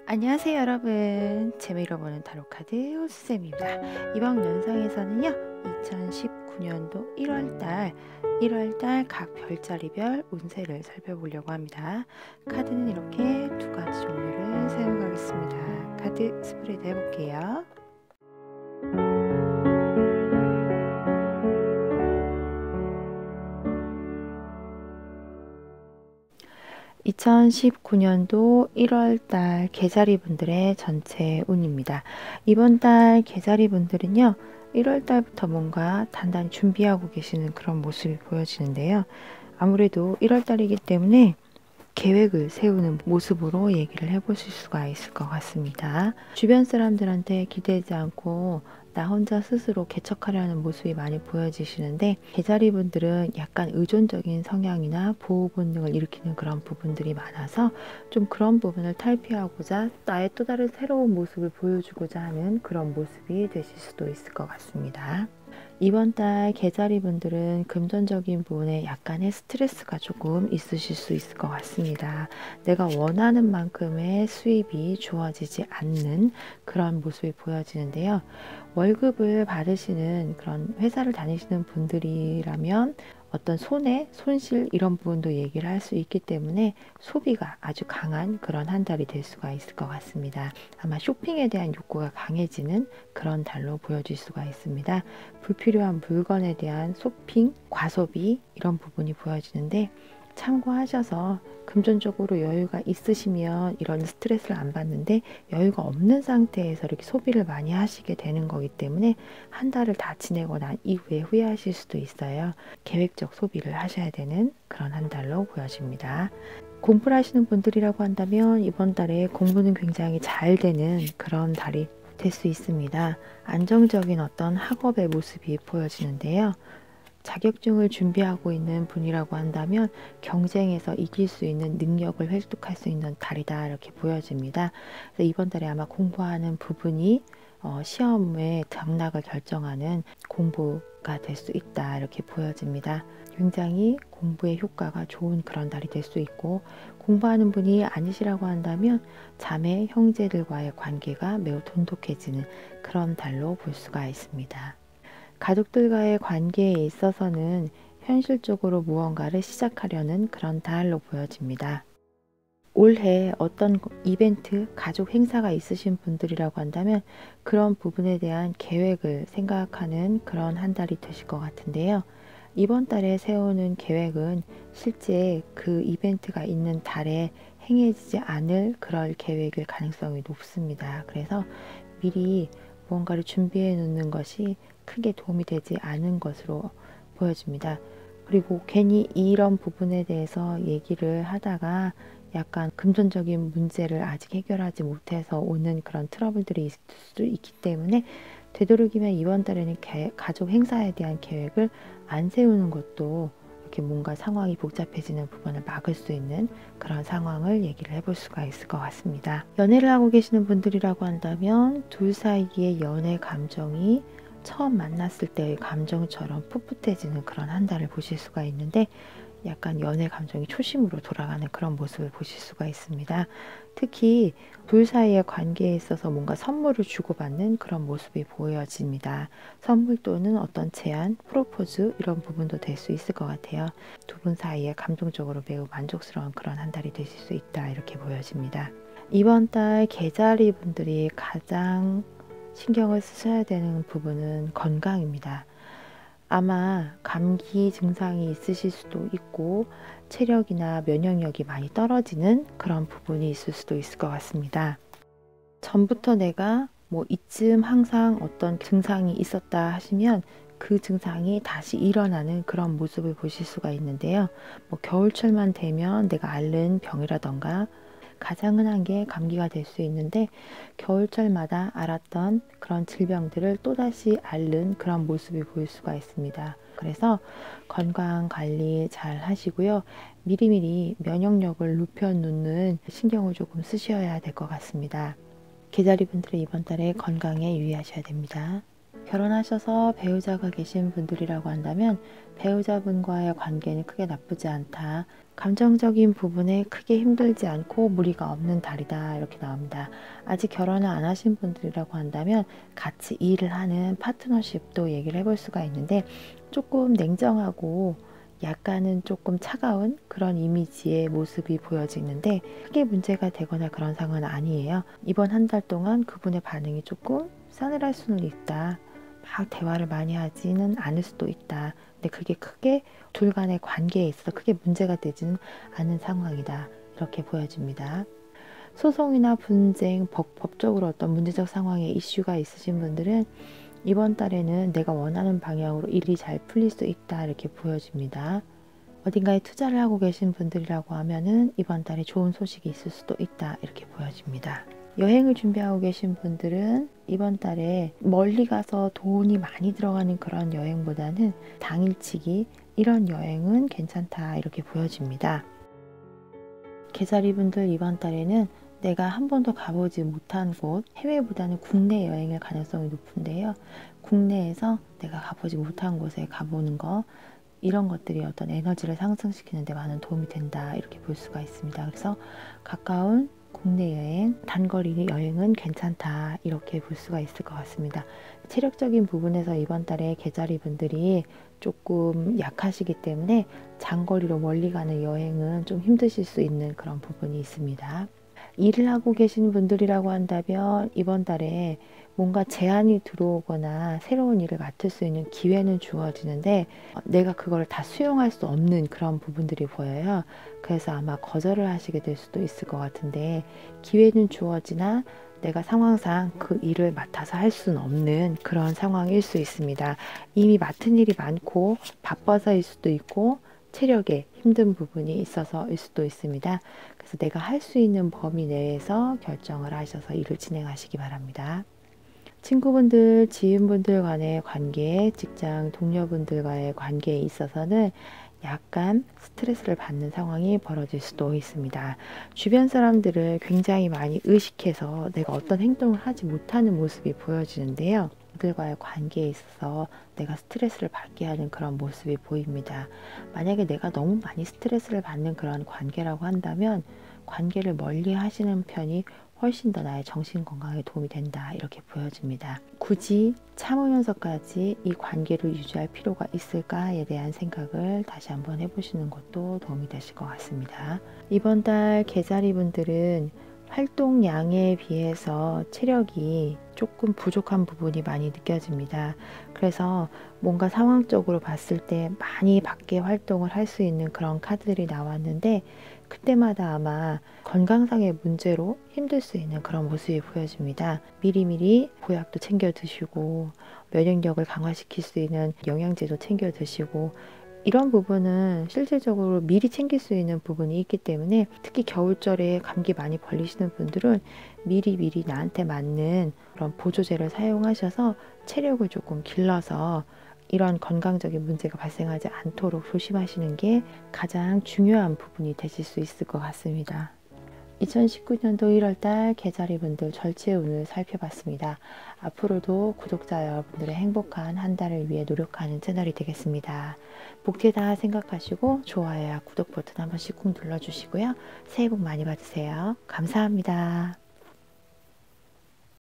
안녕하세요 여러분, 재미로 보는 타로카드 호수쌤입니다. 이번 영상에서는요 2019년도 1월달 각 별자리별 운세를 살펴보려고 합니다. 카드는 이렇게 두 가지 종류를 사용하겠습니다. 카드 스프레드 해볼게요. 2019년도 1월달 계자리 분들의 전체 운입니다. 이번 달 계자리 분들은요 1월달부터 뭔가 단단히 준비하고 계시는 그런 모습이 보여지는데요. 아무래도 1월달이기 때문에 계획을 세우는 모습으로 얘기를 해보실 수가 있을 것 같습니다. 주변 사람들한테 기대지 않고 나 혼자 스스로 개척하려는 모습이 많이 보여지시는데, 계자리 분들은 약간 의존적인 성향이나 보호 본능을 일으키는 그런 부분들이 많아서 좀 그런 부분을 탈피하고자 나의 또 다른 새로운 모습을 보여주고자 하는 그런 모습이 되실 수도 있을 것 같습니다. 이번 달 계자리 분들은 금전적인 부분에 약간의 스트레스가 조금 있으실 수 있을 것 같습니다. 내가 원하는 만큼의 수입이 주어지지 않는 그런 모습이 보여지는데요. 월급을 받으시는 그런 회사를 다니시는 분들이라면 어떤 손해, 손실 이런 부분도 얘기를 할 수 있기 때문에 소비가 아주 강한 그런 한 달이 될 수가 있을 것 같습니다. 아마 쇼핑에 대한 욕구가 강해지는 그런 달로 보여질 수가 있습니다. 불필요한 물건에 대한 쇼핑, 과소비 이런 부분이 보여지는데, 참고하셔서 금전적으로 여유가 있으시면 이런 스트레스를 안 받는데, 여유가 없는 상태에서 이렇게 소비를 많이 하시게 되는 거기 때문에 한 달을 다 지내고 난 이후에 후회하실 수도 있어요. 계획적 소비를 하셔야 되는 그런 한 달로 보여집니다. 공부를 하시는 분들이라고 한다면 이번 달에 공부는 굉장히 잘 되는 그런 달이 될 수 있습니다. 안정적인 어떤 학업의 모습이 보여지는데요. 자격증을 준비하고 있는 분이라고 한다면 경쟁에서 이길 수 있는 능력을 획득할 수 있는 달이다 이렇게 보여집니다. 그래서 이번 달에 아마 공부하는 부분이 시험의 당락을 결정하는 공부가 될 수 있다 이렇게 보여집니다. 굉장히 공부의 효과가 좋은 그런 달이 될 수 있고, 공부하는 분이 아니시라고 한다면 자매 형제들과의 관계가 매우 돈독해지는 그런 달로 볼 수가 있습니다. 가족들과의 관계에 있어서는 현실적으로 무언가를 시작하려는 그런 달로 보여집니다. 올해 어떤 이벤트, 가족 행사가 있으신 분들이라고 한다면 그런 부분에 대한 계획을 생각하는 그런 한 달이 되실 것 같은데요. 이번 달에 세우는 계획은 실제 그 이벤트가 있는 달에 행해지지 않을 그럴 계획일 가능성이 높습니다. 그래서 미리 무언가를 준비해 놓는 것이 크게 도움이 되지 않은 것으로 보여집니다. 그리고 괜히 이런 부분에 대해서 얘기를 하다가 약간 금전적인 문제를 아직 해결하지 못해서 오는 그런 트러블들이 있을 수도 있기 때문에 되도록이면 이번 달에는 가족 행사에 대한 계획을 안 세우는 것도 이렇게 뭔가 상황이 복잡해지는 부분을 막을 수 있는 그런 상황을 얘기를 해볼 수가 있을 것 같습니다. 연애를 하고 계시는 분들이라고 한다면 둘 사이의 연애 감정이 처음 만났을 때의 감정처럼 풋풋해지는 그런 한 달을 보실 수가 있는데, 약간 연애 감정이 초심으로 돌아가는 그런 모습을 보실 수가 있습니다. 특히 둘 사이의 관계에 있어서 뭔가 선물을 주고받는 그런 모습이 보여집니다. 선물 또는 어떤 제안, 프로포즈 이런 부분도 될 수 있을 것 같아요. 두 분 사이에 감정적으로 매우 만족스러운 그런 한 달이 되실 수 있다 이렇게 보여집니다. 이번 달 계자리 분들이 가장 신경을 쓰셔야 되는 부분은 건강입니다. 아마 감기 증상이 있으실 수도 있고 체력이나 면역력이 많이 떨어지는 그런 부분이 있을 수도 있을 것 같습니다. 전부터 내가 이쯤 항상 어떤 증상이 있었다 하시면 그 증상이 다시 일어나는 그런 모습을 보실 수가 있는데요. 겨울철만 되면 내가 앓는 병이라던가, 가장 흔한 게 감기가 될 수 있는데 겨울철마다 앓았던 그런 질병들을 또다시 앓는 그런 모습이 보일 수가 있습니다. 그래서 건강 관리 잘 하시고요. 미리미리 면역력을 높여놓는 신경을 조금 쓰셔야 될 것 같습니다. 계자리 분들은 이번 달에 건강에 유의하셔야 됩니다. 결혼하셔서 배우자가 계신 분들이라고 한다면 배우자분과의 관계는 크게 나쁘지 않다. 감정적인 부분에 크게 힘들지 않고 무리가 없는 달이다. 이렇게 나옵니다. 아직 결혼을 안 하신 분들이라고 한다면 같이 일을 하는 파트너십도 얘기를 해볼 수가 있는데 조금 냉정하고 약간은 조금 차가운 그런 이미지의 모습이 보여지는데 크게 문제가 되거나 그런 상황은 아니에요. 이번 한 달 동안 그분의 반응이 조금 싸늘할 수는 있다. 막 대화를 많이 하지는 않을 수도 있다. 근데 그게 크게 둘 간의 관계에 있어서 크게 문제가 되지는 않은 상황이다. 이렇게 보여집니다. 소송이나 분쟁, 법적으로 어떤 문제적 상황에 이슈가 있으신 분들은 이번 달에는 내가 원하는 방향으로 일이 잘 풀릴 수 있다. 이렇게 보여집니다. 어딘가에 투자를 하고 계신 분들이라고 하면은 이번 달에 좋은 소식이 있을 수도 있다. 이렇게 보여집니다. 여행을 준비하고 계신 분들은 이번 달에 멀리 가서 돈이 많이 들어가는 그런 여행보다는 당일치기 이런 여행은 괜찮다 이렇게 보여집니다. 개자리분들 이번 달에는 내가 한 번도 가보지 못한 곳, 해외보다는 국내 여행일 가능성이 높은데요. 국내에서 내가 가보지 못한 곳에 가보는 거 이런 것들이 어떤 에너지를 상승시키는 데 많은 도움이 된다 이렇게 볼 수가 있습니다. 그래서 가까운 국내 여행, 단거리 여행은 괜찮다 이렇게 볼 수가 있을 것 같습니다. 체력적인 부분에서 이번 달에 개자리 분들이 조금 약하시기 때문에 장거리로 멀리 가는 여행은 좀 힘드실 수 있는 그런 부분이 있습니다. 일을 하고 계신 분들이라고 한다면 이번 달에 뭔가 제안이 들어오거나 새로운 일을 맡을 수 있는 기회는 주어지는데 내가 그걸 다 수용할 수 없는 그런 부분들이 보여요. 그래서 아마 거절을 하시게 될 수도 있을 것 같은데 기회는 주어지나 내가 상황상 그 일을 맡아서 할 수는 없는 그런 상황일 수 있습니다. 이미 맡은 일이 많고 바빠서일 수도 있고 체력에 힘든 부분이 있어서일 수도 있습니다. 그래서 내가 할 수 있는 범위 내에서 결정을 하셔서 일을 진행하시기 바랍니다. 친구분들, 지인분들 간의 관계, 직장 동료분들과의 관계에 있어서는 약간 스트레스를 받는 상황이 벌어질 수도 있습니다. 주변 사람들을 굉장히 많이 의식해서 내가 어떤 행동을 하지 못하는 모습이 보여지는데요. 그들과의 관계에 있어서 내가 스트레스를 받게 하는 그런 모습이 보입니다. 만약에 내가 너무 많이 스트레스를 받는 그런 관계라고 한다면 관계를 멀리 하시는 편이 훨씬 더 나의 정신 건강에 도움이 된다 이렇게 보여집니다. 굳이 참으면서까지 이 관계를 유지할 필요가 있을까에 대한 생각을 다시 한번 해보시는 것도 도움이 되실 것 같습니다. 이번 달 개자리 분들은 활동량에 비해서 체력이 조금 부족한 부분이 많이 느껴집니다. 그래서 뭔가 상황적으로 봤을 때 많이 밖에 활동을 할 수 있는 그런 카드들이 나왔는데 그때마다 아마 건강상의 문제로 힘들 수 있는 그런 모습이 보여집니다. 미리미리 보약도 챙겨 드시고 면역력을 강화시킬 수 있는 영양제도 챙겨 드시고 이런 부분은 실질적으로 미리 챙길 수 있는 부분이 있기 때문에 특히 겨울철에 감기 많이 걸리시는 분들은 미리 나한테 맞는 그런 보조제를 사용하셔서 체력을 조금 길러서 이런 건강적인 문제가 발생하지 않도록 조심하시는 게 가장 중요한 부분이 되실 수 있을 것 같습니다. 2019년도 1월달 개자리 분들 절치의 운을 살펴봤습니다. 앞으로도 구독자 여러분들의 행복한 한 달을 위해 노력하는 채널이 되겠습니다. 복되다 생각하시고 좋아요와 구독 버튼 한 번씩 꾹 눌러주시고요. 새해 복 많이 받으세요. 감사합니다.